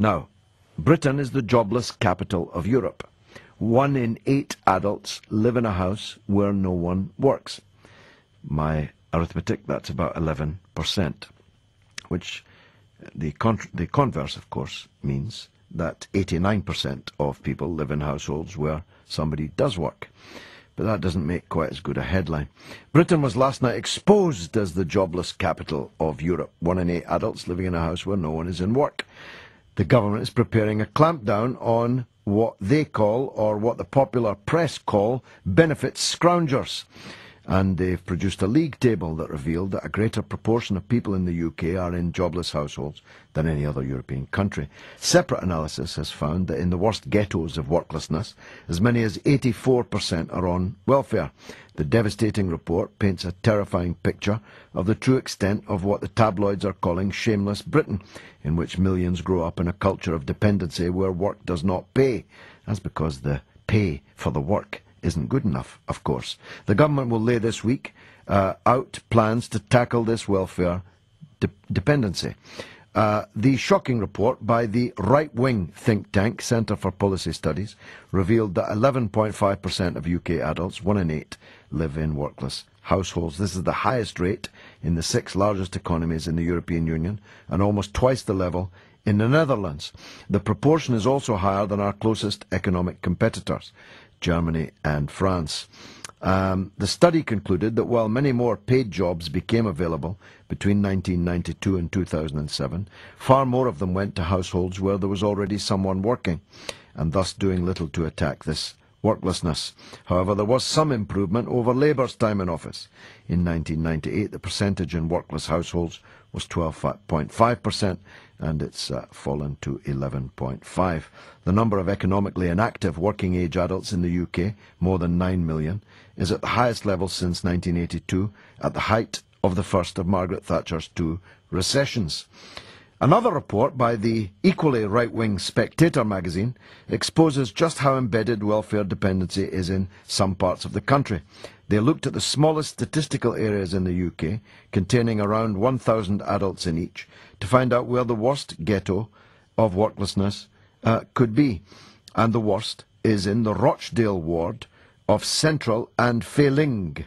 Now, Britain is the jobless capital of Europe. 1 in 8 adults live in a house where no one works. My arithmetic, that's about 11%, which the converse, of course, means that 89% of people live in households where somebody does work. But that doesn't make quite as good a headline. Britain was last night exposed as the jobless capital of Europe. 1 in 8 adults living in a house where no one is in work. The government is preparing a clampdown on what they call, or what the popular press call, benefits scroungers. And they've produced a league table that revealed that a greater proportion of people in the UK are in jobless households than any other European country. Separate analysis has found that in the worst ghettos of worklessness, as many as 84% are on welfare. The devastating report paints a terrifying picture of the true extent of what the tabloids are calling shameless Britain, in which millions grow up in a culture of dependency where work does not pay. That's because the pay for the work isn't good enough, of course. The government will lay this week out plans to tackle this welfare dependency. The shocking report by the right-wing think tank Centre for Policy Studies revealed that 11.5% of UK adults, 1 in 8, live in workless households. This is the highest rate in the 6 largest economies in the European Union and almost twice the level in the Netherlands. The proportion is also higher than our closest economic competitors, Germany and France. The study concluded that while many more paid jobs became available between 1992 and 2007, far more of them went to households where there was already someone working, and thus doing little to attack this worklessness. However, there was some improvement over Labour's time in office. In 1998, the percentage in workless households was 12.5%, and it's fallen to 11.5%. The number of economically inactive working-age adults in the UK, more than 9 million, is at the highest level since 1982, at the height of the first of Margaret Thatcher's 2 recessions. Another report by the equally right-wing Spectator magazine exposes just how embedded welfare dependency is in some parts of the country. They looked at the smallest statistical areas in the UK, containing around 1,000 adults in each, to find out where the worst ghetto of worklessness could be. And the worst is in the Rochdale ward of Central and Failing.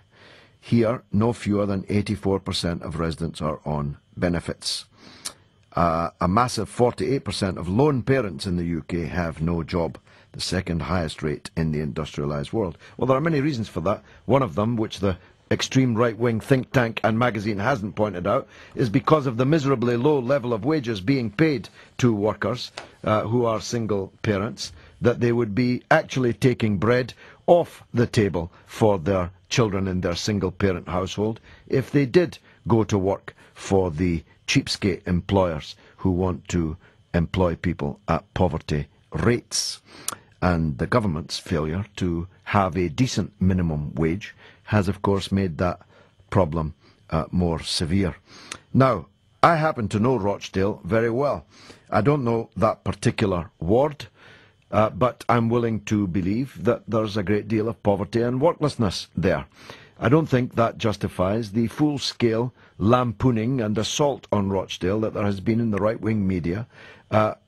Here, no fewer than 84% of residents are on benefits. A massive 48% of lone parents in the UK have no job, the second highest rate in the industrialised world. Well, there are many reasons for that. One of them, which the extreme right-wing think tank and magazine hasn't pointed out, is because of the miserably low level of wages being paid to workers who are single parents, that they would be actually taking bread off the table for their children in their single-parent household if they did go to work for the cheapskate employers who want to employ people at poverty rates. And the government's failure to have a decent minimum wage has, of course, made that problem more severe. Now, I happen to know Rochdale very well. I don't know that particular ward, but I'm willing to believe that there's a great deal of poverty and worklessness there. I don't think that justifies the full-scale lampooning and assault on Rochdale that there has been in the right-wing media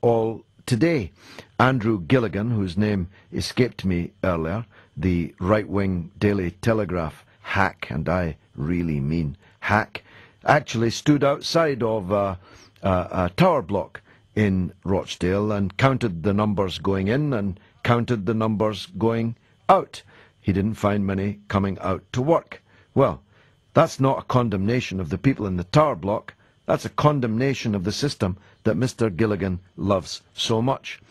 all today. Andrew Gilligan, whose name escaped me earlier, the right-wing Daily Telegraph hack, and I really mean hack, actually stood outside of a tower block in Rochdale and counted the numbers going in and counted the numbers going out. He didn't find many coming out to work. Well, that's not a condemnation of the people in the tower block. That's a condemnation of the system that Mr. Gilligan loves so much.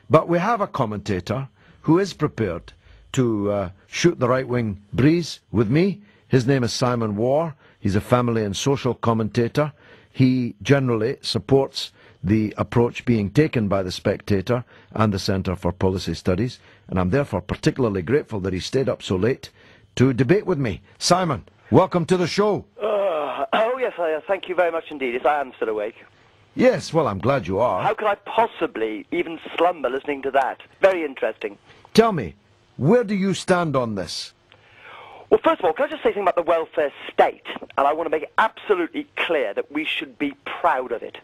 But we have a commentator who is prepared to shoot the right-wing breeze with me. His name is Simon Warr. He's a family and social commentator. He generally supports the approach being taken by the Spectator and the Centre for Policy Studies, and I'm therefore particularly grateful that he stayed up so late to debate with me. Simon, welcome to the show. Oh yes, thank you very much indeed. Yes, I am still awake. Yes, well, I'm glad you are. How could I possibly even slumber listening to that? Very interesting. Tell me, where do you stand on this? Well, first of all, can I just say something about the welfare state? And I want to make it absolutely clear that we should be proud of it.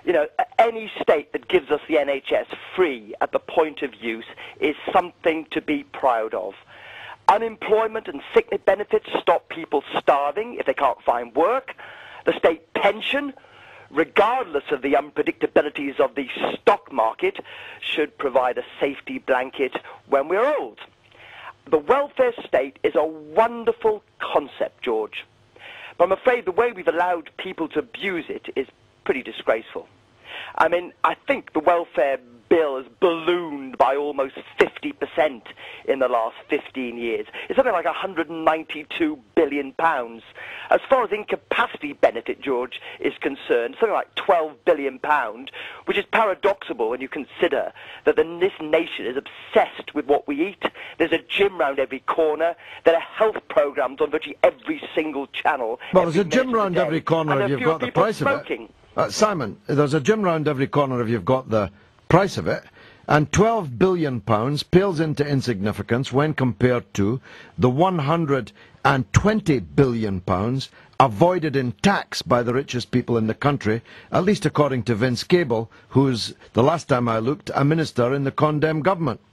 You know, any state that gives us the NHS free at the point of use is something to be proud of. Unemployment and sickness benefits stop people starving if they can't find work. The state pension, regardless of the unpredictabilities of the stock market, should provide a safety blanket when we're old. The welfare state is a wonderful concept, George, but I'm afraid the way we've allowed people to abuse it is pretty disgraceful. I mean, I think the welfare bill has ballooned by almost 50% in the last 15 years. It's something like £192 billion. As far as incapacity benefit, George, is concerned, something like £12 billion, which is paradoxical when you consider that this nation is obsessed with what we eat. There's a gym round every corner. There are health programs on virtually every single channel. Well, there's a gym round every corner if you've got the price of it. Simon, there's a gym round every corner if you've got the price of it, and £12 billion pales into insignificance when compared to the £120 billion avoided in tax by the richest people in the country, at least according to Vince Cable, who's, the last time I looked, a minister in the condemned government.